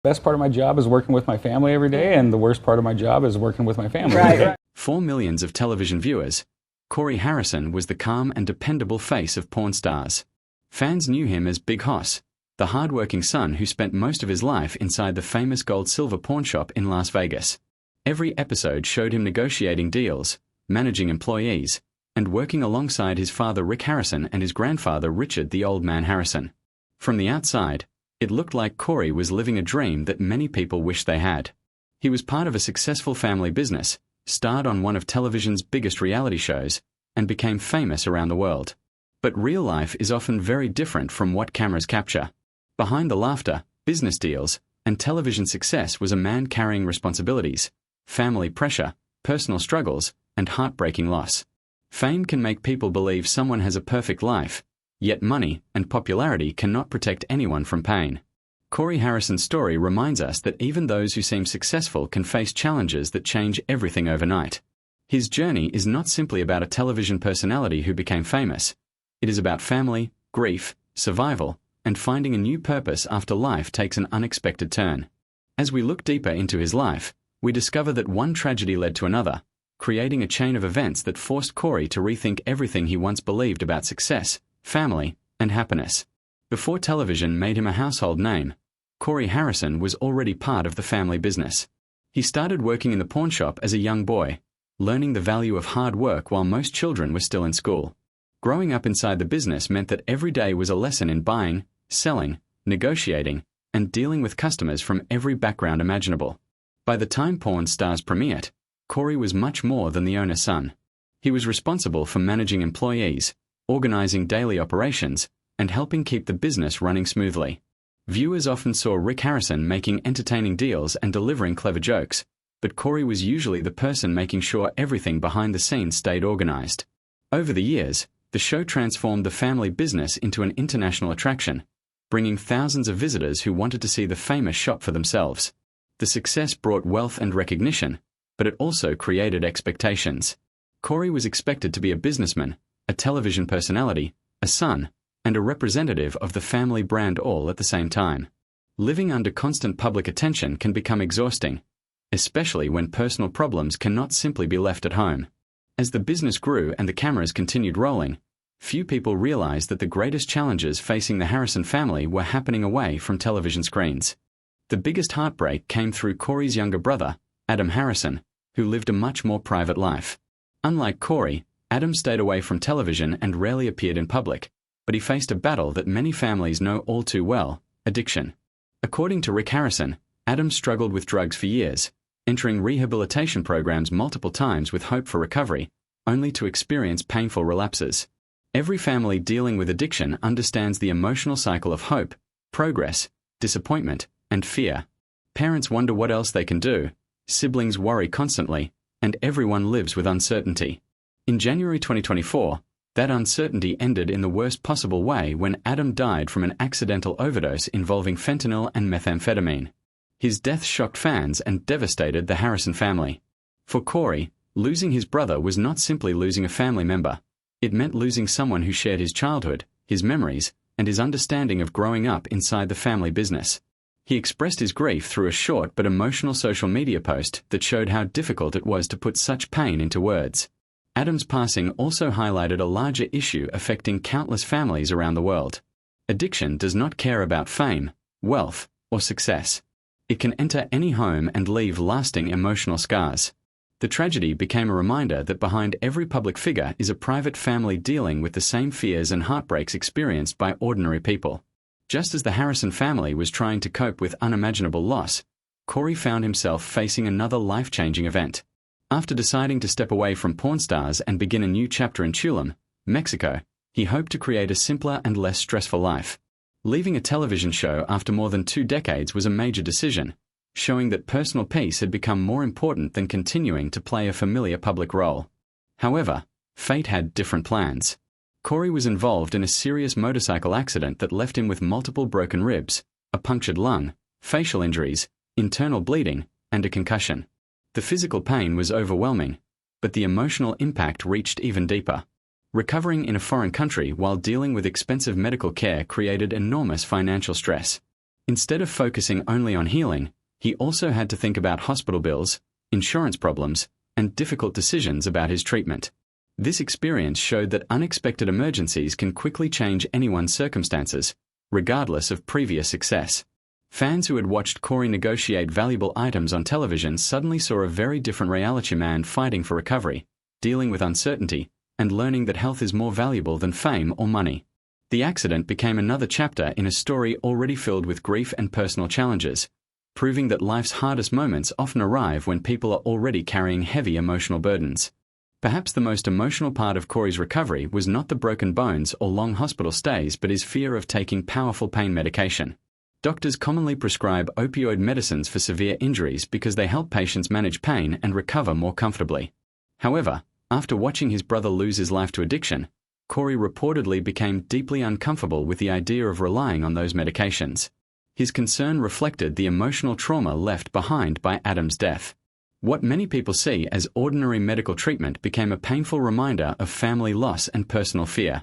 Best part of my job is working with my family every day, and the worst part of my job is working with my family every day. For millions of television viewers, Corey Harrison was the calm and dependable face of porn stars. Fans knew him as Big Hoss, the hard-working son who spent most of his life inside the famous gold-silver pawn shop in Las Vegas. Every episode showed him negotiating deals, managing employees, and working alongside his father Rick Harrison and his grandfather Richard the Old Man Harrison. From the outside, it looked like Corey was living a dream that many people wish they had. He was part of a successful family business, starred on one of television's biggest reality shows, and became famous around the world. But real life is often very different from what cameras capture. Behind the laughter, business deals, and television success was a man carrying responsibilities, family pressure, personal struggles, and heartbreaking loss. Fame can make people believe someone has a perfect life, yet money and popularity cannot protect anyone from pain. Corey Harrison's story reminds us that even those who seem successful can face challenges that change everything overnight. His journey is not simply about a television personality who became famous. It is about family, grief, survival, and finding a new purpose after life takes an unexpected turn. As we look deeper into his life, we discover that one tragedy led to another, creating a chain of events that forced Corey to rethink everything he once believed about success, family, and happiness. Before television made him a household name, Corey Harrison was already part of the family business. He started working in the pawn shop as a young boy, learning the value of hard work while most children were still in school. Growing up inside the business meant that every day was a lesson in buying, selling, negotiating, and dealing with customers from every background imaginable. By the time Pawn Stars premiered, Corey was much more than the owner's son. He was responsible for managing employees, organizing daily operations, and helping keep the business running smoothly. Viewers often saw Rick Harrison making entertaining deals and delivering clever jokes, but Corey was usually the person making sure everything behind the scenes stayed organized. Over the years, the show transformed the family business into an international attraction, bringing thousands of visitors who wanted to see the famous shop for themselves. The success brought wealth and recognition, but it also created expectations. Corey was expected to be a businessman, a television personality, a son, and a representative of the family brand all at the same time. Living under constant public attention can become exhausting, especially when personal problems cannot simply be left at home. As the business grew and the cameras continued rolling, few people realized that the greatest challenges facing the Harrison family were happening away from television screens. The biggest heartbreak came through Corey's younger brother, Adam Harrison, who lived a much more private life. Unlike Corey, Adam stayed away from television and rarely appeared in public, but he faced a battle that many families know all too well: addiction. According to Rick Harrison, Adam struggled with drugs for years, entering rehabilitation programs multiple times with hope for recovery, only to experience painful relapses. Every family dealing with addiction understands the emotional cycle of hope, progress, disappointment, and fear. Parents wonder what else they can do, siblings worry constantly, and everyone lives with uncertainty. In January 2024, that uncertainty ended in the worst possible way when Adam died from an accidental overdose involving fentanyl and methamphetamine. His death shocked fans and devastated the Harrison family. For Corey, losing his brother was not simply losing a family member. It meant losing someone who shared his childhood, his memories, and his understanding of growing up inside the family business. He expressed his grief through a short but emotional social media post that showed how difficult it was to put such pain into words. Adam's passing also highlighted a larger issue affecting countless families around the world. Addiction does not care about fame, wealth, or success. It can enter any home and leave lasting emotional scars. The tragedy became a reminder that behind every public figure is a private family dealing with the same fears and heartbreaks experienced by ordinary people. Just as the Harrison family was trying to cope with unimaginable loss, Corey found himself facing another life-changing event. After deciding to step away from Pawn Stars and begin a new chapter in Tulum, Mexico, he hoped to create a simpler and less stressful life. Leaving a television show after more than 2 decades was a major decision, showing that personal peace had become more important than continuing to play a familiar public role. However, fate had different plans. Corey was involved in a serious motorcycle accident that left him with multiple broken ribs, a punctured lung, facial injuries, internal bleeding, and a concussion. The physical pain was overwhelming, but the emotional impact reached even deeper. Recovering in a foreign country while dealing with expensive medical care created enormous financial stress. Instead of focusing only on healing, he also had to think about hospital bills, insurance problems, and difficult decisions about his treatment. This experience showed that unexpected emergencies can quickly change anyone's circumstances, regardless of previous success. Fans who had watched Corey negotiate valuable items on television suddenly saw a very different reality man fighting for recovery, dealing with uncertainty, and learning that health is more valuable than fame or money. The accident became another chapter in a story already filled with grief and personal challenges, proving that life's hardest moments often arrive when people are already carrying heavy emotional burdens. Perhaps the most emotional part of Corey's recovery was not the broken bones or long hospital stays, but his fear of taking powerful pain medication. Doctors commonly prescribe opioid medicines for severe injuries because they help patients manage pain and recover more comfortably. However, after watching his brother lose his life to addiction, Corey reportedly became deeply uncomfortable with the idea of relying on those medications. His concern reflected the emotional trauma left behind by Adam's death. What many people see as ordinary medical treatment became a painful reminder of family loss and personal fear.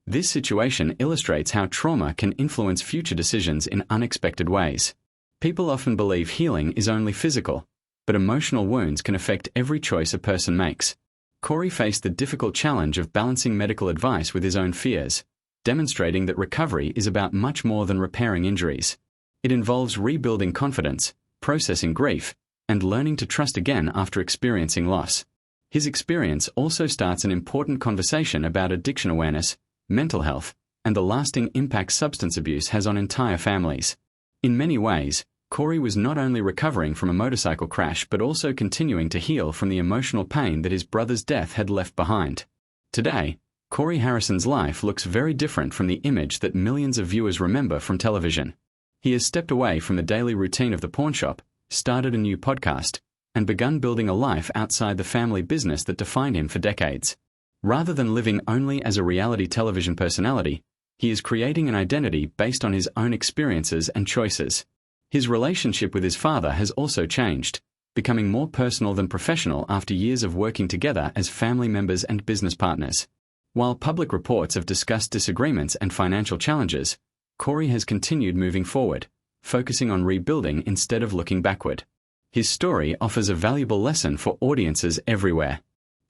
This situation illustrates how trauma can influence future decisions in unexpected ways. People often believe healing is only physical, but emotional wounds can affect every choice a person makes. Corey faced the difficult challenge of balancing medical advice with his own fears, demonstrating that recovery is about much more than repairing injuries. It involves rebuilding confidence, processing grief, and learning to trust again after experiencing loss. His experience also starts an important conversation about addiction awareness, mental health, and the lasting impact substance abuse has on entire families. In many ways, Corey was not only recovering from a motorcycle crash but also continuing to heal from the emotional pain that his brother's death had left behind. Today, Corey Harrison's life looks very different from the image that millions of viewers remember from television. He has stepped away from the daily routine of the pawn shop, started a new podcast, and begun building a life outside the family business that defined him for decades. Rather than living only as a reality television personality, he is creating an identity based on his own experiences and choices. His relationship with his father has also changed, becoming more personal than professional after years of working together as family members and business partners. While public reports have discussed disagreements and financial challenges, Corey has continued moving forward, focusing on rebuilding instead of looking backward. His story offers a valuable lesson for audiences everywhere.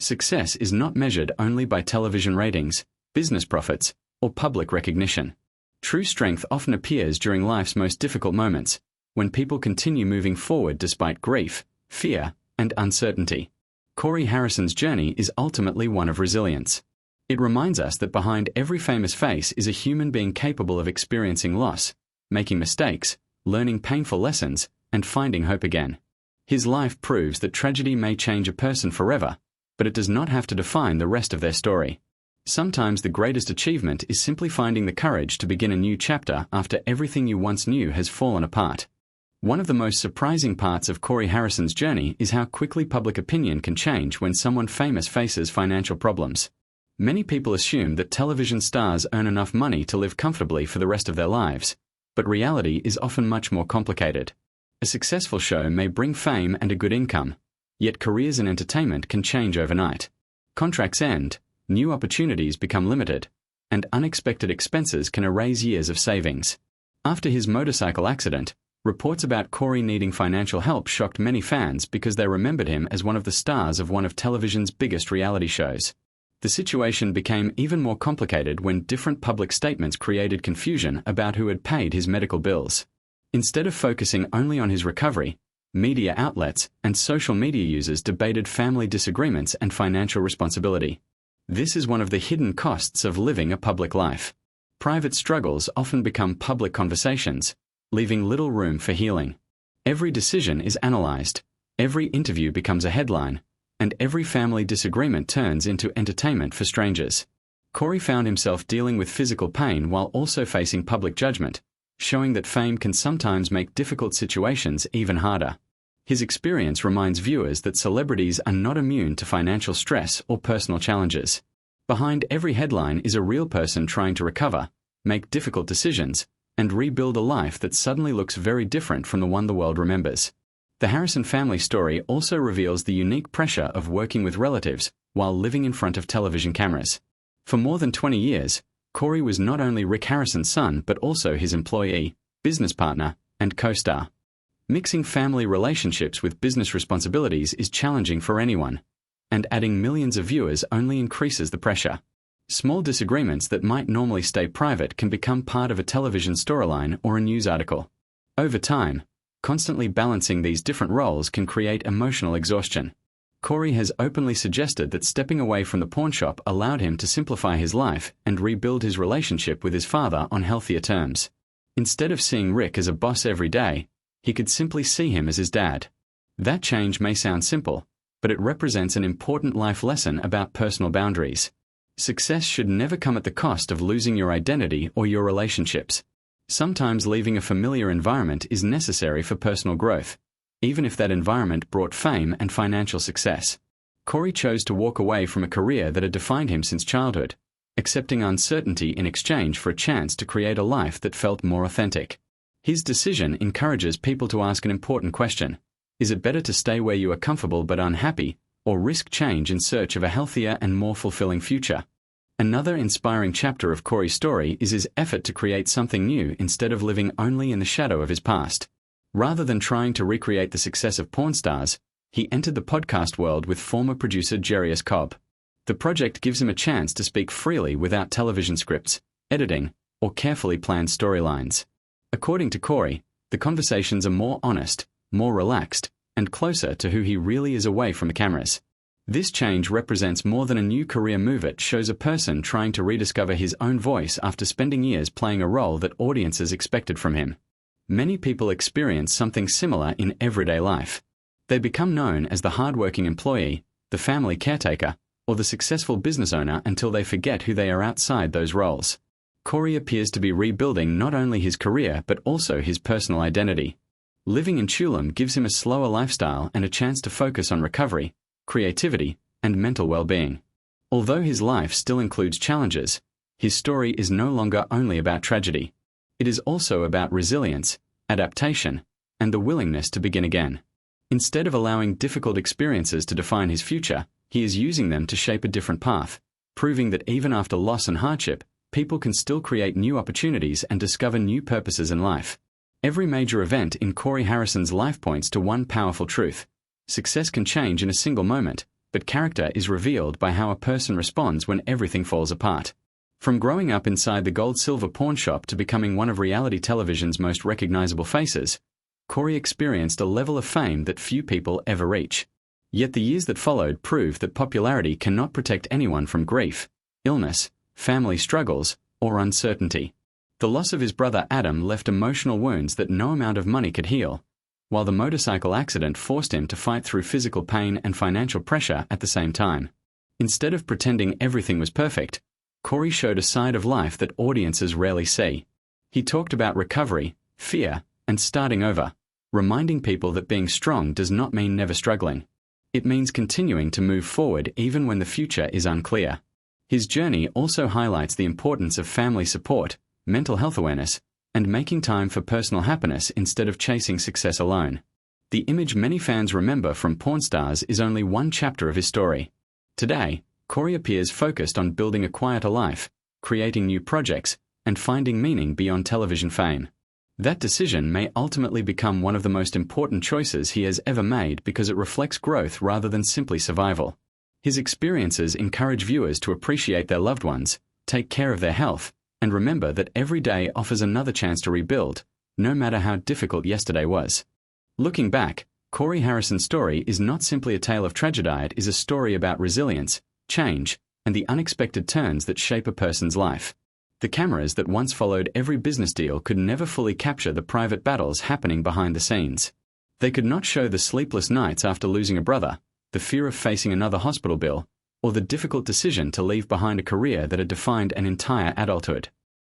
Success is not measured only by television ratings, business profits, or public recognition. True strength often appears during life's most difficult moments, when people continue moving forward despite grief, fear, and uncertainty. Corey Harrison's journey is ultimately one of resilience. It reminds us that behind every famous face is a human being capable of experiencing loss, making mistakes, learning painful lessons, and finding hope again. His life proves that tragedy may change a person forever, but it does not have to define the rest of their story. Sometimes the greatest achievement is simply finding the courage to begin a new chapter after everything you once knew has fallen apart. One of the most surprising parts of Corey Harrison's journey is how quickly public opinion can change when someone famous faces financial problems. Many people assume that television stars earn enough money to live comfortably for the rest of their lives, but reality is often much more complicated. A successful show may bring fame and a good income, yet careers in entertainment can change overnight. Contracts end, new opportunities become limited, and unexpected expenses can erase years of savings. After his motorcycle accident, reports about Corey needing financial help shocked many fans because they remembered him as one of the stars of one of television's biggest reality shows. The situation became even more complicated when different public statements created confusion about who had paid his medical bills. Instead of focusing only on his recovery, media outlets and social media users debated family disagreements and financial responsibility. This is one of the hidden costs of living a public life. Private struggles often become public conversations, leaving little room for healing. Every decision is analyzed, every interview becomes a headline, and every family disagreement turns into entertainment for strangers. Corey found himself dealing with physical pain while also facing public judgment, showing that fame can sometimes make difficult situations even harder. His experience reminds viewers that celebrities are not immune to financial stress or personal challenges. Behind every headline is a real person trying to recover, make difficult decisions, and rebuild a life that suddenly looks very different from the one the world remembers. The Harrison family story also reveals the unique pressure of working with relatives while living in front of television cameras. For more than 20 years, Corey was not only Rick Harrison's son but also his employee, business partner, and co-star. Mixing family relationships with business responsibilities is challenging for anyone, and adding millions of viewers only increases the pressure. Small disagreements that might normally stay private can become part of a television storyline or a news article. Over time, constantly balancing these different roles can create emotional exhaustion. Corey has openly suggested that stepping away from the pawn shop allowed him to simplify his life and rebuild his relationship with his father on healthier terms. Instead of seeing Rick as a boss every day, he could simply see him as his dad. That change may sound simple, but it represents an important life lesson about personal boundaries. Success should never come at the cost of losing your identity or your relationships. Sometimes leaving a familiar environment is necessary for personal growth, even if that environment brought fame and financial success. Corey chose to walk away from a career that had defined him since childhood, accepting uncertainty in exchange for a chance to create a life that felt more authentic. His decision encourages people to ask an important question: is it better to stay where you are comfortable but unhappy, or risk change in search of a healthier and more fulfilling future? Another inspiring chapter of Corey's story is his effort to create something new instead of living only in the shadow of his past. Rather than trying to recreate the success of porn stars, he entered the podcast world with former producer Jarius Cobb. The project gives him a chance to speak freely without television scripts, editing, or carefully planned storylines. According to Corey, the conversations are more honest, more relaxed, and closer to who he really is away from the cameras. This change represents more than a new career move. It shows a person trying to rediscover his own voice after spending years playing a role that audiences expected from him. Many people experience something similar in everyday life. They become known as the hardworking employee, the family caretaker, or the successful business owner until they forget who they are outside those roles. Corey appears to be rebuilding not only his career but also his personal identity. Living in Tulum gives him a slower lifestyle and a chance to focus on recovery, creativity, and mental well-being. Although his life still includes challenges, his story is no longer only about tragedy. It is also about resilience, adaptation, and the willingness to begin again. Instead of allowing difficult experiences to define his future, he is using them to shape a different path, proving that even after loss and hardship, people can still create new opportunities and discover new purposes in life. Every major event in Corey Harrison's life points to one powerful truth: success can change in a single moment, but character is revealed by how a person responds when everything falls apart. From growing up inside the gold-silver pawn shop to becoming one of reality television's most recognizable faces, Corey experienced a level of fame that few people ever reach. Yet the years that followed proved that popularity cannot protect anyone from grief, illness, family struggles, or uncertainty. The loss of his brother Adam left emotional wounds that no amount of money could heal, while the motorcycle accident forced him to fight through physical pain and financial pressure at the same time. Instead of pretending everything was perfect, Corey showed a side of life that audiences rarely see. He talked about recovery, fear, and starting over, reminding people that being strong does not mean never struggling. It means continuing to move forward even when the future is unclear. His journey also highlights the importance of family support, mental health awareness, and making time for personal happiness instead of chasing success alone. The image many fans remember from porn stars is only one chapter of his story. Today, Corey appears focused on building a quieter life, creating new projects, and finding meaning beyond television fame. That decision may ultimately become one of the most important choices he has ever made because it reflects growth rather than simply survival. His experiences encourage viewers to appreciate their loved ones, take care of their health, and remember that every day offers another chance to rebuild, no matter how difficult yesterday was. Looking back, Corey Harrison's story is not simply a tale of tragedy. It is a story about resilience, change, and the unexpected turns that shape a person's life. The cameras that once followed every business deal could never fully capture the private battles happening behind the scenes. They could not show the sleepless nights after losing a brother, the fear of facing another hospital bill, or the difficult decision to leave behind a career that had defined an entire adulthood.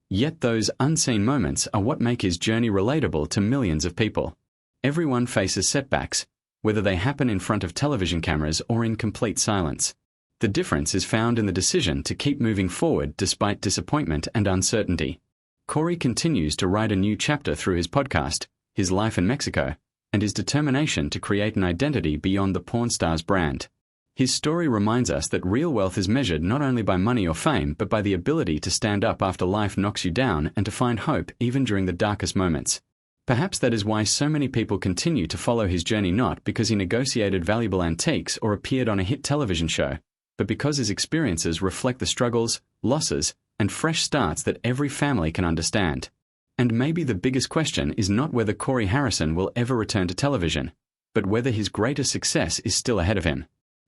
Yet those unseen moments are what make his journey relatable to millions of people. Everyone faces setbacks, whether they happen in front of television cameras or in complete silence. The difference is found in the decision to keep moving forward despite disappointment and uncertainty. Corey continues to write a new chapter through his podcast, his life in Mexico, and his determination to create an identity beyond the porn star's brand. His story reminds us that real wealth is measured not only by money or fame, but by the ability to stand up after life knocks you down and to find hope even during the darkest moments. Perhaps that is why so many people continue to follow his journey, not because he negotiated valuable antiques or appeared on a hit television show, but because his experiences reflect the struggles, losses, and fresh starts that every family can understand. And maybe the biggest question is not whether Corey Harrison will ever return to television, but whether his greatest success is still ahead of him.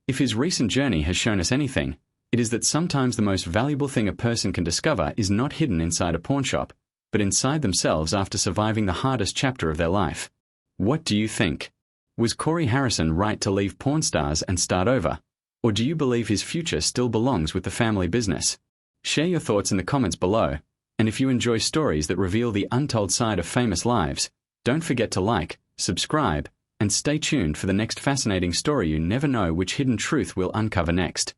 If his recent journey has shown us anything, it is that sometimes the most valuable thing a person can discover is not hidden inside a pawn shop, but inside themselves after surviving the hardest chapter of their life. What do you think? Was Corey Harrison right to leave Pawn Stars and start over? Or do you believe his future still belongs with the family business? Share your thoughts in the comments below, and if you enjoy stories that reveal the untold side of famous lives, don't forget to like, subscribe, and stay tuned for the next fascinating story. You never know which hidden truth we'll uncover next.